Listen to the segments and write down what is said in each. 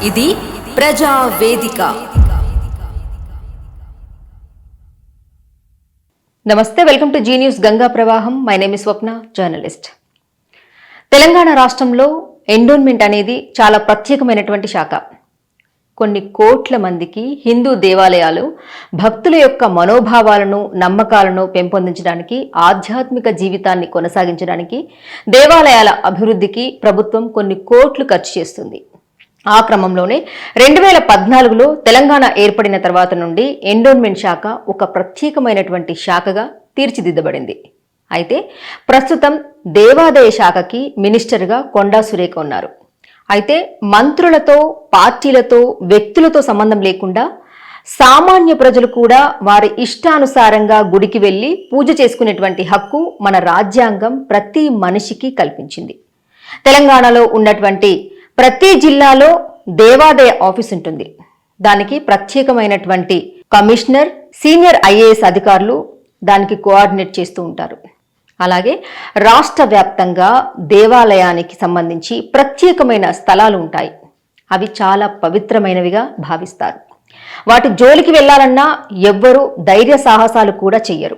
ఇది ప్రజా వేదిక. నమస్తే, welcome to Zee News Ganga Pravaham. My name is Swapna, journalist. Telangana రాష్ట్రంలో ఎండోన్మెంట్ అనేది చాలా ప్రత్యేకమైనటువంటి శాఖ. కొన్ని కోట్ల మందికి హిందూ దేవాలయాలు భక్తుల యొక్క మనోభావాలను, నమ్మకాలను పెంపొందించడానికి, ఆధ్యాత్మిక జీవితాన్ని కొనసాగించడానికి, దేవాలయాల అభివృద్ధికి ప్రభుత్వం కొన్ని కోట్లు ఖర్చు చేస్తుంది. ఆ క్రమంలోనే 2014లో తెలంగాణ ఏర్పడిన తర్వాత నుండి ఎండోన్మెంట్ శాఖ ఒక ప్రత్యేకమైనటువంటి శాఖగా తీర్చిదిద్దబడింది. అయితే ప్రస్తుతం దేవాదాయ శాఖకి మినిస్టర్గా కొండా సురేఖ ఉన్నారు. అయితే మంత్రులతో, పార్టీలతో, వ్యక్తులతో సంబంధం లేకుండా సామాన్య ప్రజలు కూడా వారి ఇష్టానుసారంగా గుడికి వెళ్లి పూజ చేసుకునేటువంటి హక్కు మన రాజ్యాంగం ప్రతి మనిషికి కల్పించింది. తెలంగాణలో ఉన్నటువంటి ప్రతి జిల్లాలో దేవాదాయ ఆఫీస్ ఉంటుంది. దానికి ప్రత్యేకమైనటువంటి కమిషనర్, సీనియర్ ఐఏఎస్ అధికారులు దానికి కోఆర్డినేట్ చేస్తూ ఉంటారు. అలాగే రాష్ట్ర వ్యాప్తంగా దేవాలయానికి సంబంధించి ప్రత్యేకమైన స్థలాలు ఉంటాయి. అవి చాలా పవిత్రమైనవిగా భావిస్తారు. వాటి జోలికి వెళ్లాలన్నా ఎవ్వరూ ధైర్య సాహసాలు కూడా చెయ్యరు.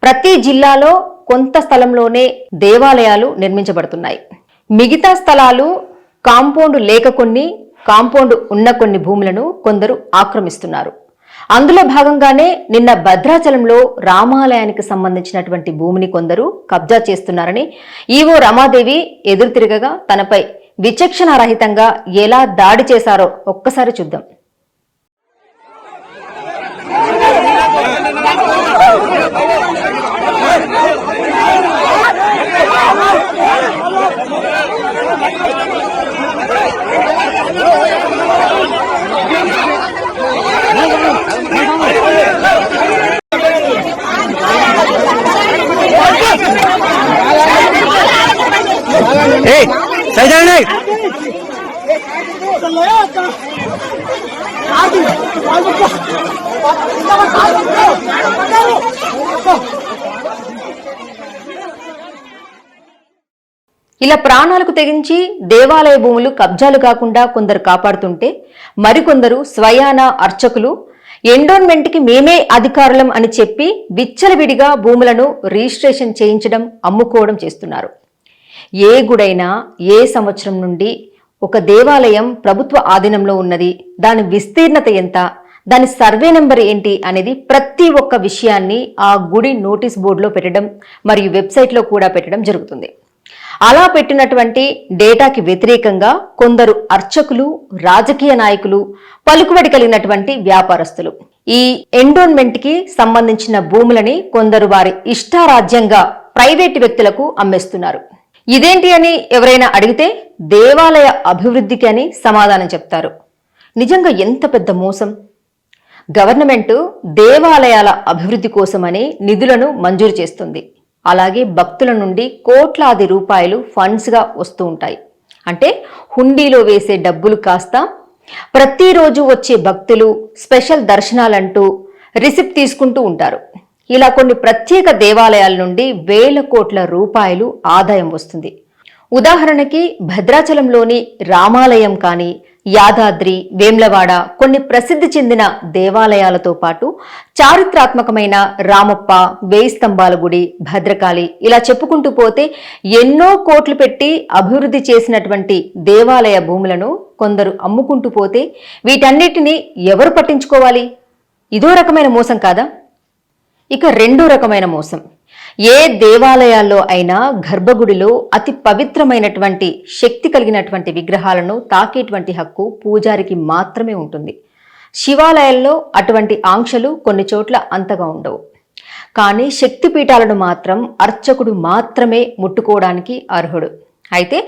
ప్రతి జిల్లాలో కొంత స్థలంలోనే దేవాలయాలు నిర్మించబడుతున్నాయి. మిగతా స్థలాలు కాంపౌండ్ లేక కొన్ని, కాంపౌండ్ ఉన్న కొన్ని భూములను కొందరు ఆక్రమిస్తున్నారు. అందులో భాగంగానే నిన్న భద్రాచలంలో రామాలయానికి సంబంధించినటువంటి భూమిని కొందరు కబ్జా చేస్తున్నారని ఈవో రమాదేవి ఎదురు తిరగగా తనపై విచక్షణారహితంగా ఎలా దాడి చేశారో ఒక్కసారి చూద్దాం. ఇలా ప్రాణాలకు తెగించి దేవాలయ భూములు కబ్జాలు కాకుండా కొందరు కాపాడుతుంటే, మరికొందరు స్వయాన అర్చకులు ఎండోన్మెంట్కి మేమే అధికారులం అని చెప్పి విచ్చలవిడిగా భూములను రిజిస్ట్రేషన్ చేయించడం, అమ్ముకోవడం చేస్తున్నారు. ఏ గుడైనా ఏ సంవత్సరం నుండి ఒక దేవాలయం ప్రభుత్వ ఆధీనంలో ఉన్నది, దాని విస్తీర్ణత ఎంత, దాని సర్వే నెంబర్ ఏంటి అనేది ప్రతి ఒక్క విషయాన్ని ఆ గుడి నోటీస్ బోర్డులో పెట్టడం మరియు వెబ్సైట్లో కూడా పెట్టడం జరుగుతుంది. అలా పెట్టినటువంటి డేటాకి వ్యతిరేకంగా కొందరు అర్చకులు, రాజకీయ నాయకులు, పలుకుబడి కలిగినటువంటి వ్యాపారస్తులు ఈ ఎండోన్మెంట్కి సంబంధించిన భూములని కొందరు వారి ఇష్టారాజ్యంగా ప్రైవేటు వ్యక్తులకు అమ్మేస్తున్నారు. ఇదేంటి అని ఎవరైనా అడిగితే దేవాలయ అభివృద్ధికి అని సమాధానం చెప్తారు. నిజంగా ఎంత పెద్ద మోసం! గవర్నమెంట్ దేవాలయాల అభివృద్ధి కోసమని నిధులను మంజూరు చేస్తుంది. అలాగే భక్తుల నుండి కోట్లాది రూపాయలు ఫండ్స్గా వస్తూ ఉంటాయి. అంటే హుండీలో వేసే డబ్బులు కాస్త ప్రతిరోజు వచ్చే భక్తులు స్పెషల్ దర్శనాలంటూ రిసిప్ట్ తీసుకుంటూ ఉంటారు. ఇలా కొన్ని ప్రత్యేక దేవాలయాల నుండి వేల కోట్ల రూపాయలు ఆదాయం వస్తుంది. ఉదాహరణకి భద్రాచలంలోని రామాలయం కానీ, యాదాద్రి, వేమ్లవాడ కొన్ని ప్రసిద్ధి చెందిన దేవాలయాలతో పాటు చారిత్రాత్మకమైన రామప్ప, వేయి స్తంభాల గుడి, భద్రకాళి ఇలా చెప్పుకుంటూ పోతే ఎన్నో కోట్లు పెట్టి అభివృద్ధి చేసినటువంటి దేవాలయ భూములను కొందరు అమ్ముకుంటూ పోతే వీటన్నిటిని ఎవరు పట్టించుకోవాలి? ఇదో రకమైన మోసం కాదా? ఇక రెండో రకమైన మోసం, ఏ దేవాలయాల్లో అయినా గర్భగుడిలో అతి పవిత్రమైనటువంటి శక్తి కలిగినటువంటి విగ్రహాలను తాకేటువంటి హక్కు పూజారికి మాత్రమే ఉంటుంది. శివాలయాల్లో అటువంటి ఆంక్షలు కొన్ని చోట్ల అంతగా ఉండవు. కానీ శక్తిపీఠాలను మాత్రం అర్చకుడు మాత్రమే ముట్టుకోవడానికి అర్హుడు. అయితే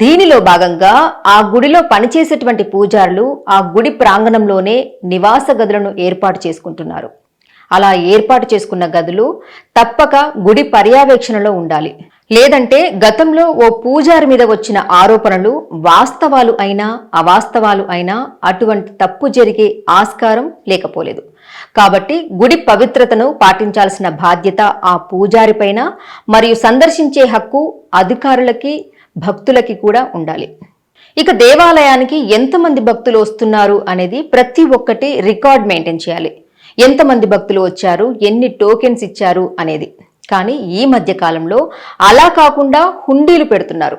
దీనిలో భాగంగా ఆ గుడిలో పనిచేసేటువంటి పూజారులు ఆ గుడి ప్రాంగణంలోనే నివాస గదులను ఏర్పాటు చేసుకుంటున్నారు. అలా ఏర్పాటు చేసుకున్న గదులు తప్పక గుడి పర్యవేక్షణలో ఉండాలి. లేదంటే గతంలో ఓ పూజారి మీద వచ్చిన ఆరోపణలు వాస్తవాలు అయినా అవాస్తవాలు అయినా అటువంటి తప్పు జరిగే ఆస్కారం లేకపోలేదు. కాబట్టి గుడి పవిత్రతను పాటించాల్సిన బాధ్యత ఆ పూజారిపైన మరియు సందర్శించే హక్కు అధికారులకి, భక్తులకి కూడా ఉండాలి. ఇక దేవాలయానికి ఎంతమంది భక్తులు వస్తున్నారు అనేది ప్రతి ఒక్కటి రికార్డ్ మెయింటైన్ చేయాలి. ఎంతమంది భక్తులు వచ్చారు, ఎన్ని టోకెన్స్ ఇచ్చారు అనేది. కానీ ఈ మధ్య కాలంలో అలా కాకుండా హుండీలు పెడుతున్నారు.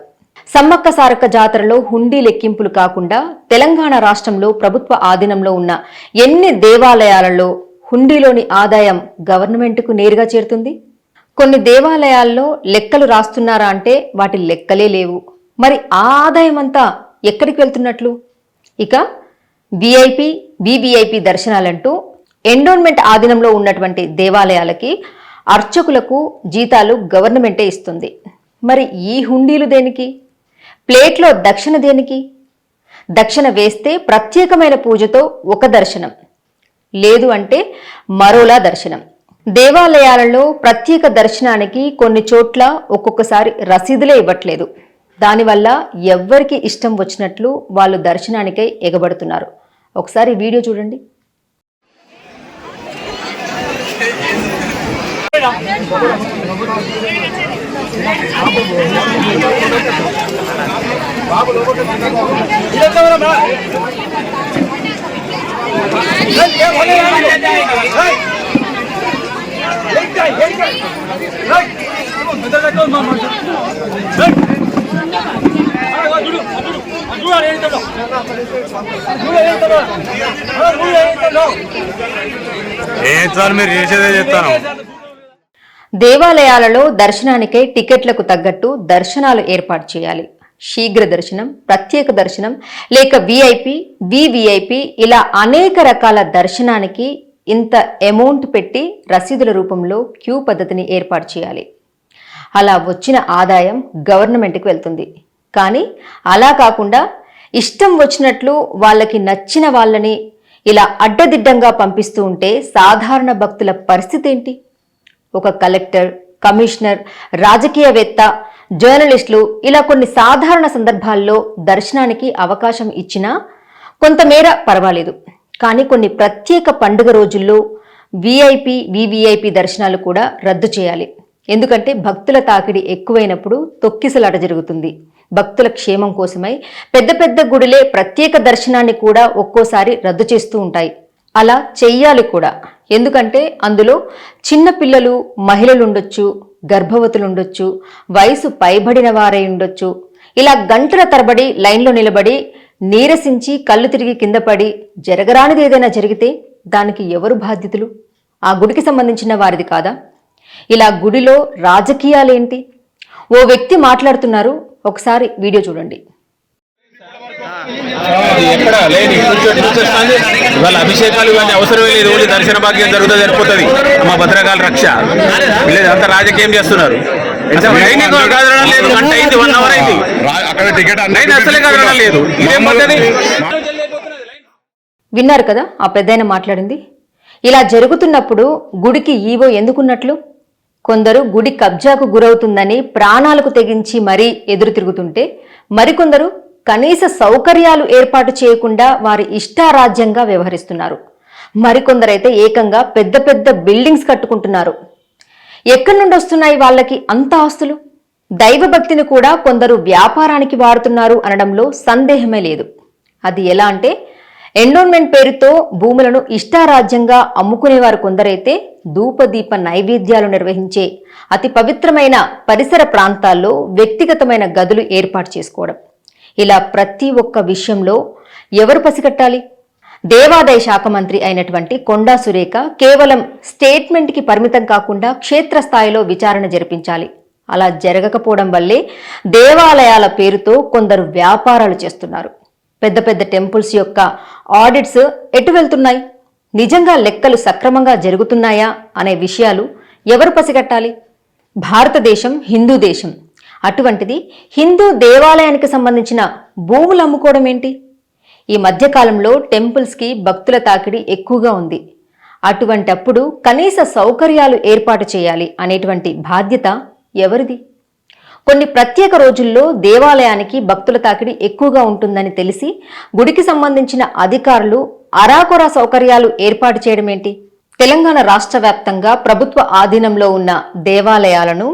సమ్మక్క సారక్క జాతరలో హుండీ లెక్కింపులు కాకుండా తెలంగాణ రాష్ట్రంలో ప్రభుత్వ ఆధీనంలో ఉన్న ఎన్ని దేవాలయాలలో హుండీలోని ఆదాయం గవర్నమెంట్కు నేరుగా చేరుతుంది? కొన్ని దేవాలయాల్లో లెక్కలు రాస్తున్నారా అంటే వాటి లెక్కలే లేవు. మరి ఆ ఆదాయం అంతా ఎక్కడికి వెళ్తున్నట్లు? ఇక విఐపి, వివిఐపి దర్శనాలంటూ ఎండోన్మెంట్ ఆధీనంలో ఉన్నటువంటి దేవాలయాలకి అర్చకులకు జీతాలు గవర్నమెంటే ఇస్తుంది. మరి ఈ హుండీలు దేనికి? ప్లేట్లో దక్షిణ దేనికి? దక్షిణ వేస్తే ప్రత్యేకమైన పూజతో ఒక దర్శనం, లేదు అంటే మరోలా దర్శనం. దేవాలయాలలో ప్రత్యేక దర్శనానికి కొన్ని చోట్ల ఒక్కొక్కసారి రసీదులే ఇవ్వట్లేదు. దానివల్ల ఎవ్వరికి ఇష్టం వచ్చినట్లు వాళ్ళు దర్శనానికై ఎగబడుతున్నారు. ఒకసారి వీడియో చూడండి. మీరు చేసేదే చెప్తాను. దేవాలయాలలో దర్శనానికై టికెట్లకు తగ్గట్టు దర్శనాలు ఏర్పాటు చేయాలి. శీఘ్ర దర్శనం, ప్రత్యేక దర్శనం, లేక విఐపి, వివిఐపి ఇలా అనేక రకాల దర్శనానికి ఇంత అమౌంట్ పెట్టి రసీదుల రూపంలో క్యూ పద్ధతిని ఏర్పాటు చేయాలి. అలా వచ్చిన ఆదాయం గవర్నమెంట్కి వెళ్తుంది. కానీ అలా కాకుండా ఇష్టం వచ్చినట్లు వాళ్ళకి నచ్చిన వాళ్ళని ఇలా అడ్డదిడ్డంగా పంపిస్తూ ఉంటే సాధారణ భక్తుల పరిస్థితి ఏంటి? ఒక కలెక్టర్, కమిషనర్, రాజకీయవేత్త, జర్నలిస్టులు ఇలా కొన్ని సాధారణ సందర్భాల్లో దర్శనానికి అవకాశం ఇచ్చినా కొంతమేర పర్వాలేదు. కానీ కొన్ని ప్రత్యేక పండుగ రోజుల్లో విఐపి, వివిఐపి దర్శనాలు కూడా రద్దు చేయాలి. ఎందుకంటే భక్తుల తాకిడి ఎక్కువైనప్పుడు తొక్కిసలాట జరుగుతుంది. భక్తుల క్షేమం కోసమై పెద్ద పెద్ద గుడిలే ప్రత్యేక దర్శనాన్ని కూడా ఒక్కోసారి రద్దు చేస్తూ ఉంటాయి. అలా చెయ్యాలి కూడా. ఎందుకంటే అందులో చిన్న పిల్లలు, మహిళలు ఉండొచ్చు, గర్భవతులు ఉండొచ్చు, వయసు పైబడిన వారై ఉండొచ్చు. ఇలా గంటల తరబడి లైన్లో నిలబడి నీరసించి కళ్ళు తిరిగి కింద పడి జరగరానిది ఏదైనా జరిగితే దానికి ఎవరు బాధ్యతలు? ఆ గుడికి సంబంధించిన వారిది కాదా? ఇలా గుడిలో రాజకీయాలేంటి? ఓ వ్యక్తి మాట్లాడుతున్నారు. ఒకసారి వీడియో చూడండి. ఎక్కడ లేని ఇవాళ అభిషేకాలు ఇవన్నీ అవసరమే లేదు. ఓన్లీ దర్శన భాగ్యం జరుగుతుంది, సరిపోతుంది. మా భద్రకాల రక్ష లేదు. అంత రాజకీయం చేస్తున్నారు. లేదు, గంట అయింది, 1 అవర్ అయింది. అక్కడ టికెట్ అసలే కదలడం లేదు. ఇదేం పద్ధతి? విన్నారు కదా ఆ పెద్దాయన మాట్లాడింది. ఇలా జరుగుతున్నప్పుడు గుడికి ఈవో ఎందుకున్నట్లు? కొందరు గుడి కబ్జాకు గురవుతుందని ప్రాణాలకు తెగించి మరీ ఎదురు తిరుగుతుంటే, మరికొందరు కనీస సౌకర్యాలు ఏర్పాటు చేయకుండా వారి ఇష్టారాజ్యంగా వ్యవహరిస్తున్నారు. మరికొందరైతే ఏకంగా పెద్ద పెద్ద బిల్డింగ్స్ కట్టుకుంటున్నారు. ఎక్కడి నుండి వస్తున్నాయి వాళ్ళకి అంత ఆస్తులు? దైవభక్తిని కూడా కొందరు వ్యాపారానికి వాడుతున్నారు అనడంలో సందేహమే లేదు. అది ఎలా అంటే, ఎండోన్మెంట్ పేరుతో భూములను ఇష్టారాజ్యంగా అమ్ముకునేవారు కొందరైతే ధూపదీప నైవేద్యాలు నిర్వహించే అతి పవిత్రమైన పరిసర ప్రాంతాల్లో వ్యక్తిగతమైన గదులు ఏర్పాటు చేసుకోవడం. ఇలా ప్రతి ఒక్క విషయంలో ఎవరు పసిగట్టాలి? దేవాదాయ శాఖ మంత్రి అయినటువంటి కొండా సురేఖ కేవలం స్టేట్మెంట్కి పరిమితం కాకుండా క్షేత్రస్థాయిలో విచారణ జరిపించాలి. అలా జరగకపోవడం వల్లే దేవాలయాల పేరుతో కొందరు వ్యాపారాలు చేస్తున్నారు. పెద్ద పెద్ద టెంపుల్స్ యొక్క ఆడిట్స్ ఎటు వెళ్తున్నాయి? నిజంగా లెక్కలు సక్రమంగా జరుగుతున్నాయా అనే విషయాలు ఎవరు పసిగట్టాలి? భారతదేశం హిందూ దేశం. అటువంటిది హిందూ దేవాలయానికి సంబంధించిన భూములు అమ్ముకోవడం ఏంటి? ఈ మధ్యకాలంలో టెంపుల్స్కి భక్తుల తాకిడి ఎక్కువగా ఉంది. అటువంటప్పుడు కనీస సౌకర్యాలు ఏర్పాటు చేయాలి అనేటువంటి బాధ్యత ఎవరిది? కొన్ని ప్రత్యేక రోజుల్లో దేవాలయానికి భక్తుల తాకిడి ఎక్కువగా ఉంటుందని తెలిసి గుడికి సంబంధించిన అధికారులు అరాకొరా సౌకర్యాలు ఏర్పాటు చేయడం ఏంటి? తెలంగాణ రాష్ట్ర వ్యాప్తంగా ప్రభుత్వ ఆధీనంలో ఉన్న దేవాలయాలను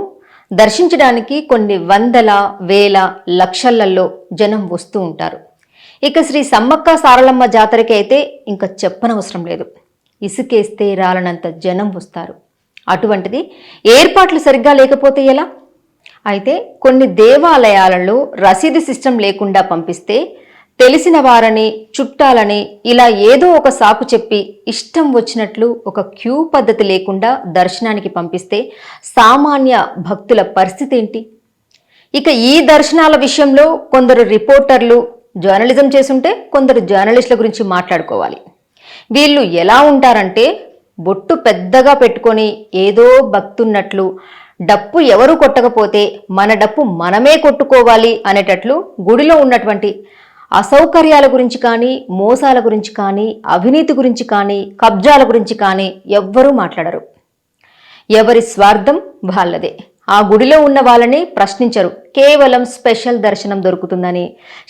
దర్శించడానికి కొన్ని వందల వేల లక్షలలో జనం వస్తూ ఉంటారు. ఇక శ్రీ సమ్మక్క సారలమ్మ జాతరకి అయితే ఇంకా చెప్పనవసరం లేదు. ఇసుకేస్తే రాలనంత జనం వస్తారు. అటువంటిది ఏర్పాట్లు సరిగ్గా లేకపోతే ఎలా? అయితే కొన్ని దేవాలయాలలో రసీదు సిస్టమ్ లేకుండా పంపిస్తే తెలిసిన వారని, చుట్టాలని ఇలా ఏదో ఒక సాకు చెప్పి ఇష్టం వచ్చినట్లు ఒక క్యూ పద్ధతి లేకుండా దర్శనానికి పంపిస్తే సామాన్య భక్తుల పరిస్థితి ఏంటి? ఇక ఈ దర్శనాల విషయంలో కొందరు రిపోర్టర్లు జర్నలిజం చేసుంటే కొందరు జర్నలిస్టుల గురించి మాట్లాడుకోవాలి. వీళ్ళు ఎలా ఉంటారంటే బొట్టు పెద్దగా పెట్టుకొని ఏదో భక్తున్నట్లు డప్పు ఎవరు కొట్టకపోతే మన డప్పు మనమే కొట్టుకోవాలి అనేటట్లు గుడిలో ఉన్నటువంటి అసౌకర్యాల గురించి కానీ, మోసాల గురించి కానీ, అవినీతి గురించి కానీ, కబ్జాల గురించి కానీ ఎవ్వరూ మాట్లాడరు. ఎవరి స్వార్థం వాళ్ళదే. ఆ గుడిలో ఉన్న వాళ్ళని ప్రశ్నించరు. కేవలం స్పెషల్ దర్శనం దొరుకుతుందని,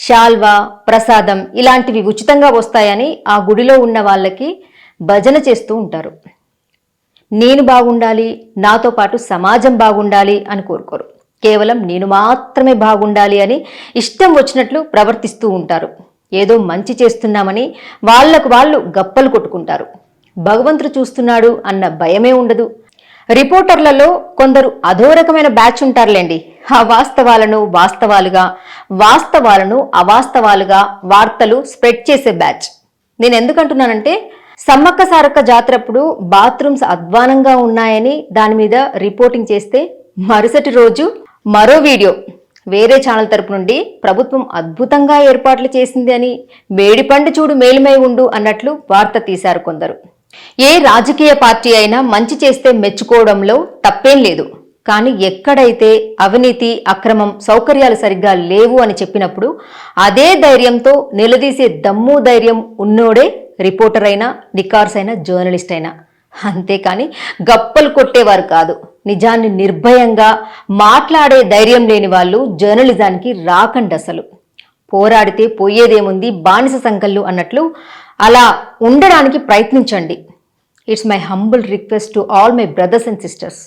శాల్వా, ప్రసాదం ఇలాంటివి ఉచితంగా వస్తాయని ఆ గుడిలో ఉన్న వాళ్ళకి భజన చేస్తూ ఉంటారు. నేను బాగుండాలి, నాతో పాటు సమాజం బాగుండాలి అని కోరుకోరు. కేవలం నేను మాత్రమే బాగుండాలి అని ఇష్టం వచ్చినట్లు ప్రవర్తిస్తూ ఉంటారు. ఏదో మంచి చేస్తున్నామని వాళ్లకు వాళ్ళు గప్పలు కొట్టుకుంటారు. భగవంతుడు చూస్తున్నాడు అన్న భయమే ఉండదు. రిపోర్టర్లలో కొందరు అదో రకమైన బ్యాచ్ ఉంటారులేండి. ఆ వాస్తవాలను వాస్తవాలుగా, వాస్తవాలను అవాస్తవాలుగా వార్తలు స్ప్రెడ్ చేసే బ్యాచ్. నేను ఎందుకంటున్నానంటే సమ్మక్క సారక్క జాతరప్పుడు బాత్రూమ్స్ అధ్వానంగా ఉన్నాయని దాని మీద రిపోర్టింగ్ చేస్తే మరుసటి రోజు మరో వీడియో వేరే ఛానల్ తరపు నుండి ప్రభుత్వం అద్భుతంగా ఏర్పాట్లు చేసింది అని, మేడిపండు చూడు మేలుమై ఉండు అన్నట్లు వార్త తీశారు కొందరు. ఏ రాజకీయ పార్టీ అయినా మంచి చేస్తే మెచ్చుకోవడంలో తప్పేం లేదు. కానీ ఎక్కడైతే అవినీతి, అక్రమం, సౌకర్యాలు సరిగ్గా లేవు అని చెప్పినప్పుడు అదే ధైర్యంతో నిలదీసే దమ్ము ధైర్యం ఉన్నోడే రిపోర్టర్ అయినా, నికార్స్ అయినా, జర్నలిస్ట్ అయినా. అంతేకాని గప్పలు కొట్టేవారు కాదు. నిజాన్ని నిర్భయంగా మాట్లాడే ధైర్యం లేని వాళ్ళు జర్నలిజానికి రాకండి. అసలు పోరాడితే పోయేదేముంది, బానిస సంకల్లు అన్నట్లు అలా ఉండడానికి ప్రయత్నించండి. It's my humble request to all my brothers and sisters.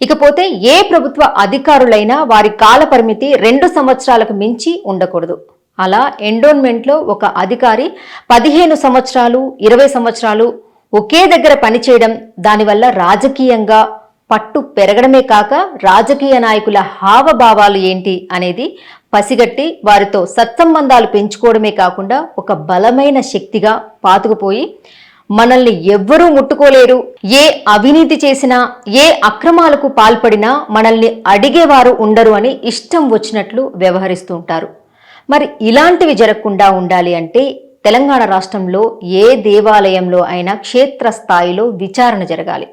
ఇకపోతే ఏ ప్రభుత్వ అధికారులైనా వారి కాల పరిమితి 2 సంవత్సరాలకు మించి ఉండకూడదు. అలా ఎండోన్మెంట్లో ఒక అధికారి 15 సంవత్సరాలు, 20 సంవత్సరాలు ఒకే దగ్గర పనిచేయడం, దానివల్ల రాజకీయంగా పట్టు పెరగడమే కాక రాజకీయ నాయకుల హావభావాలు ఏంటి అనేది పసిగట్టి వారితో సత్సంబంధాలు పెంచుకోవడమే కాకుండా ఒక బలమైన శక్తిగా పాతుకుపోయి మనల్ని ఎవ్వరూ ముట్టుకోలేరు, ఏ అవినీతి చేసినా, ఏ అక్రమాలకు పాల్పడినా మనల్ని అడిగేవారు ఉండరు అని ఇష్టం వచ్చినట్లు వ్యవహరిస్తూ ఉంటారు. మరి ఇలాంటివి జరగకుండా ఉండాలి అంటే తెలంగాణ రాష్ట్రంలో ఏ దేవాలయంలో అయినా క్షేత్రస్థాయిలో విచారణ జరగాలి.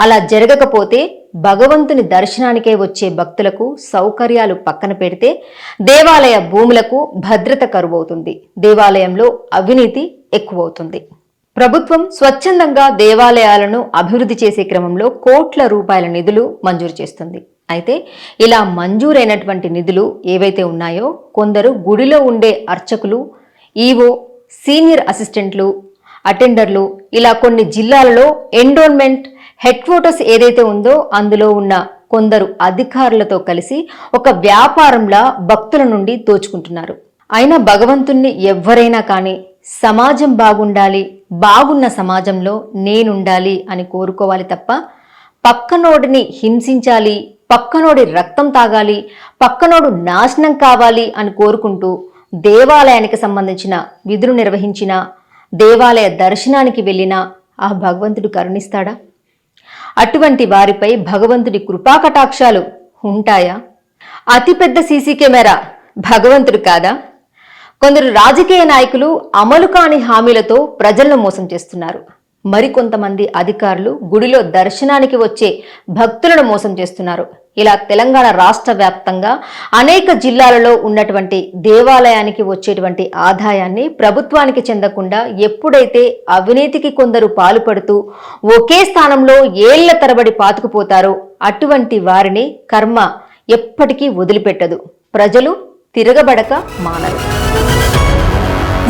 అలా జరగకపోతే భగవంతుని దర్శనానికే వచ్చే భక్తులకు సౌకర్యాలు పక్కన పెడితే దేవాలయ భూములకు భద్రత కరువవుతుంది. దేవాలయంలో అవినీతి ఎక్కువవుతుంది. ప్రభుత్వం స్వచ్ఛందంగా దేవాలయాలను అభివృద్ధి చేసే క్రమంలో కోట్ల రూపాయల నిధులు మంజూరు చేస్తుంది. అయితే ఇలా మంజూరైనటువంటి నిధులు ఏవైతే ఉన్నాయో కొందరు గుడిలో ఉండే అర్చకులు, ఈవో, సీనియర్ అసిస్టెంట్లు, అటెండర్లు ఇలా కొన్ని జిల్లాలలో ఎండోన్మెంట్ హెడ్ క్వార్టర్స్ ఏదైతే ఉందో అందులో ఉన్న కొందరు అధికారులతో కలిసి ఒక వ్యాపారంలా భక్తుల నుండి దోచుకుంటున్నారు. అయినా భగవంతుణ్ణి ఎవ్వరైనా కానీ సమాజం బాగుండాలి, బాగున్న సమాజంలో నేనుండాలి అని కోరుకోవాలి తప్ప పక్కనోడిని హింసించాలి, పక్కనోడి రక్తం తాగాలి, పక్కనోడు నాశనం కావాలి అని కోరుకుంటూ దేవాలయానికి సంబంధించిన విధులు నిర్వహించిన, దేవాలయ దర్శనానికి వెళ్ళినా ఆ భగవంతుడు కరుణిస్తాడా? అటువంటి వారిపై భగవంతుడి కృపాకటాక్షాలు ఉంటాయా? అతిపెద్ద సీసీ కెమెరా భగవంతుడు కాదా? కొందరు రాజకీయ నాయకులు అమలు కాని హామీలతో ప్రజలను మోసం చేస్తున్నారు. మరికొంతమంది అధికారులు గుడిలో దర్శనానికి వచ్చే భక్తులను మోసం చేస్తున్నారు. ఇలా తెలంగాణ రాష్ట్ర వ్యాప్తంగా అనేక జిల్లాలలో ఉన్నటువంటి దేవాలయానికి వచ్చేటువంటి ఆదాయాన్ని ప్రభుత్వానికి చెందకుండా ఎప్పుడైతే అవినీతికి కొందరు పాల్పడుతూ ఒకే స్థానంలో ఏళ్ల తరబడి పాతుకుపోతారో అటువంటి వారిని కర్మ ఎప్పటికీ వదిలిపెట్టదు. ప్రజలు తిరగబడక మానరు.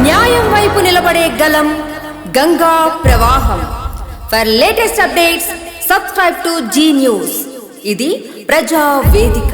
న్యాయం వైపు నిలబడే గలం గంగా ప్రవాహం. For latest updates subscribe to Zee News. ఇది ప్రజా వేదిక.